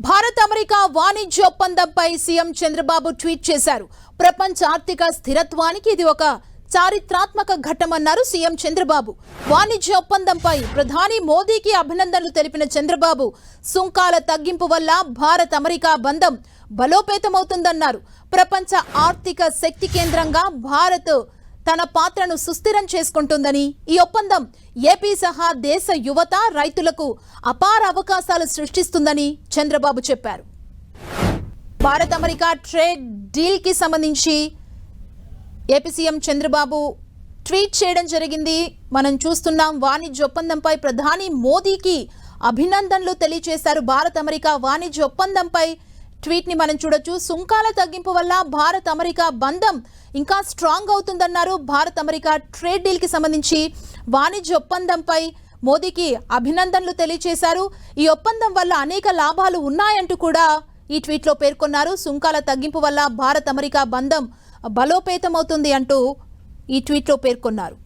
Bharat America వాణిజ్య ఒప్పందంపై CM Chandrababu tweet చేశారు. ప్రపంచ ఆర్థిక స్థిరత్వానికి ఇది ఒక చారిత్రాత్మక ఘట్టమన్నారు సీఎం చంద్రబాబు. వాణిజ్య ఒప్పందంపై ప్రధాని మోదీకి అభినందనలు తెలిపిన చంద్రబాబు సుంకాల తగ్గింపు వల్ల భారత్ అమెరికా బంధం బలోపేతమవుతుందన్నారు. ప్రపంచ ఆర్థిక శక్తి కేంద్రంగా భారత్ తన పాత్రను సుస్థిరం చేసుకుంటుందని, ఈ ఒప్పందం ఏపీ సహా దేశ యువత రైతులకు అపార అవకాశాలు సృష్టిస్తుందని చంద్రబాబు చెప్పారు. భారత్ అమెరికా ట్రేడ్ డీల్ కి సంబంధించి ఏపీ సీఎం చంద్రబాబు ట్వీట్ చేయడం జరిగింది. మనం చూస్తున్నాం, వాణిజ్య ఒప్పందంపై ప్రధాని మోదీకి అభినందనలు తెలియజేశారు. భారత్ అమెరికా వాణిజ్య ఒప్పందంపై ట్వీట్ ని మనం చూడొచ్చు. సుంకాల తగ్గింపు వల్ల భారత్ అమెరికా బంధం ఇంకా స్ట్రాంగ్ అవుతుందన్నారు. భారత్ అమెరికా ట్రేడ్ డీల్ కి సంబంధించి వాణిజ్య ఒప్పందంపై మోదీకి అభినందనలు తెలియజేశారు. ఈ ఒప్పందం వల్ల అనేక లాభాలు ఉన్నాయంటూ కూడా ఈ ట్వీట్ లో పేర్కొన్నారు. సుంకాల తగ్గింపు వల్ల భారత్ అమెరికా బంధం బలోపేతమవుతుంది అంటూ ఈ ట్వీట్ లో పేర్కొన్నారు.